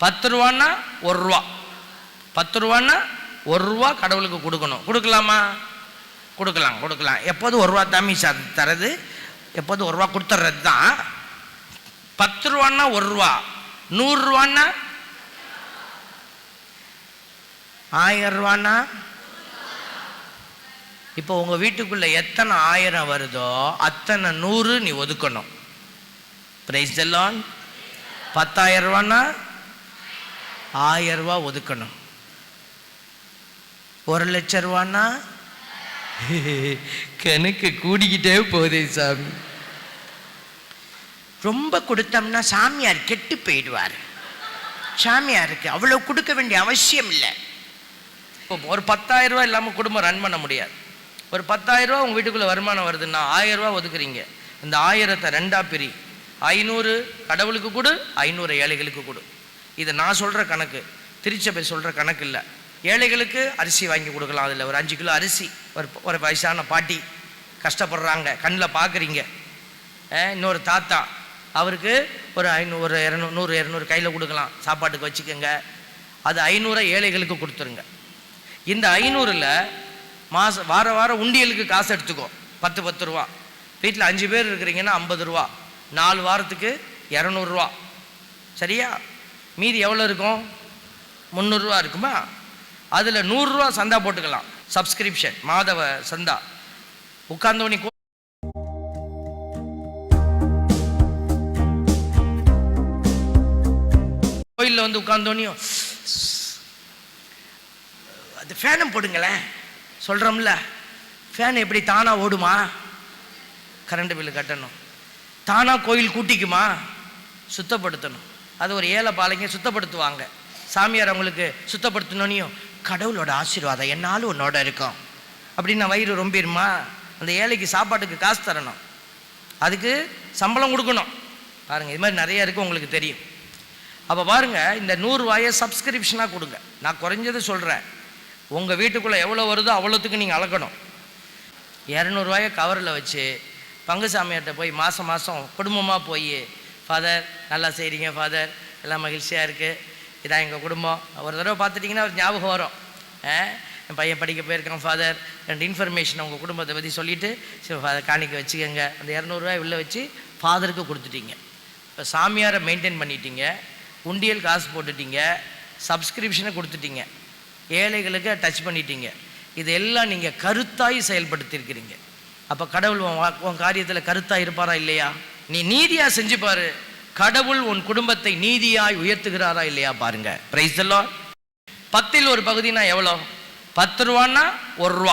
10 ரூபான்னா 1 ரூபா, 10 ரூபான்னா 1 ரூபா கடவுளுக்கு கொடுக்கணும். கொடுக்கலாமா? கொடுக்கலாம். எப்போதும் 1 ரூபா தாமி தரது, எப்போதும் 1 ரூபா கொடுத்துட்றது தான். 10 ரூபான்னா 1 ரூபா, 100 ரூபான்னா 1000 ரூபான்னா. இப்போ உங்கள் வீட்டுக்குள்ளே எத்தனை 1000 வருதோ அத்தனை 100 நீ ஒதுக்கணும். Praise the Lord. 10,000 ரூபான்னா 1000 ரூபா ஒதுக்கணும். 1,00,000 ரூபான்னா கணக்கு கூடிக்கிட்டே போதே சாமி. ரொம்ப கொடுத்தோம்னா சாமியார் கெட்டு போயிடுவார். சாமியாருக்கு அவ்வளோ கொடுக்க வேண்டிய அவசியம் இல்லை. ஒரு 10,000 ரூபா இல்லாமல் குடும்பம் ரன் பண்ண முடியாது. ஒரு 10,000 ரூபா உங்கள் வீட்டுக்குள்ளே வருமானம் வருதுன்னா 1000 ரூபா ஒதுக்குறீங்க. இந்த 1000-ஐ 2ஆக பிரி. 500 கடவுளுக்கு கொடு, 500 ஏழைகளுக்கு கொடு. இது நான் சொல்கிற கணக்கு, திருச்சபை சொல்கிற கணக்கு இல்லை. ஏழைகளுக்கு அரிசி வாங்கி கொடுக்கலாம். அதில் ஒரு 5 கிலோ அரிசி. ஒரு வயசான பாட்டி கஷ்டப்படுறாங்க, கண்ணில் பார்க்குறீங்க. இன்னொரு தாத்தா, அவருக்கு ஒரு 500 100 200 கையில் கொடுக்கலாம், சாப்பாட்டுக்கு வச்சுக்கோங்க. அது 500 ஏழைகளுக்கு கொடுத்துருங்க. இந்த 500ல் வாரம் உண்டியலுக்கு காசு எடுத்துக்கோ. 10 ரூபா. வீட்டில் 5 பேர் இருக்கிறீங்கன்னா 50 ரூபா. 4 வாரத்துக்கு 200 ரூபா. சரியா? மீதி எவ்வளோ இருக்கும்? 300 ரூபா இருக்குமா? அதில் 100 ரூபா சந்தா போட்டுக்கலாம். சப்ஸ்கிரிப்ஷன், மாதவ சந்தா. உட்கார்ந்தோனி கோயிலில் வந்து உட்கார்ந்தோனியும் அது ஃபேனும் போடுங்களேன் சொல்கிறோம்ல. ஃபேன் எப்படி தானாக ஓடுமா? கரண்ட் பில்லு கட்டணும். தானாக கோயில் கூட்டிக்குமா? சுத்தப்படுத்தணும். அது ஒரு ஏழை பாலைங்க சுத்தப்படுத்துவாங்க. சாமியார் அவங்களுக்கு சுத்தப்படுத்தணுன்னையும் கடவுளோட ஆசீர்வாதம் என்னாலும் உன்னோட இருக்கும் அப்படின்னு வயிறு ரொம்பிடுமா? அந்த ஏழைக்கு சாப்பாட்டுக்கு காசு தரணும், அதுக்கு சம்பளம் கொடுக்கணும். பாருங்கள், இது மாதிரி நிறையா இருக்குது, உங்களுக்கு தெரியும். அப்போ பாருங்கள், இந்த 100 ரூபாயை சப்ஸ்கிரிப்ஷனாக கொடுங்க. நான் குறைஞ்சது சொல்கிறேன். உங்கள் வீட்டுக்குள்ளே எவ்வளோ வருதோ அவ்வளோத்துக்கு நீங்கள் அளக்கணும். 200 ரூபாயை கவரில் வச்சு பங்கு சாமியார்கிட்ட போய் மாதம் குடும்பமாக போய், ஃபாதர் நல்லா செய்கிறீங்க ஃபாதர், எல்லாம் மகிழ்ச்சியாக இருக்குது, இதான் எங்கள் குடும்பம். ஒரு தடவை பார்த்துட்டிங்கன்னா ஒரு ஞாபகம் வரும். என் பையன் படிக்க போயிருக்கான் ஃபாதர், 2 இன்ஃபர்மேஷன் உங்கள் குடும்பத்தை பற்றி சொல்லிவிட்டு சரி ஃபாதர் காணிக்க வச்சுக்கோங்க. அந்த 200 ரூபாய் உள்ளே வச்சு ஃபாதருக்கு கொடுத்துட்டீங்க. இப்போ சாமியாரை மெயின்டைன் பண்ணிட்டீங்க, உண்டியல் காசு போட்டுட்டீங்க, சப்ஸ்கிரிப்ஷனை கொடுத்துட்டீங்க, ஏழைகளுக்கு டச் பண்ணிட்டீங்க. இதெல்லாம் நீங்கள் கருத்தாய் செயல்படுத்தியிருக்கிறீங்க. அப்போ கடவுள் உன் காரியத்தில் கருத்தாக இருப்பாரா இல்லையா? நீ நீதியாக செஞ்சு பாரு, கடவுள் உன் குடும்பத்தை நீதியாய் உயர்த்துகிறாரா இல்லையா பாருங்க. Praise the Lord. 10ல் ஒரு பகுதினா எவ்வளோ? 10 ரூபான்னா 1 ரூபா.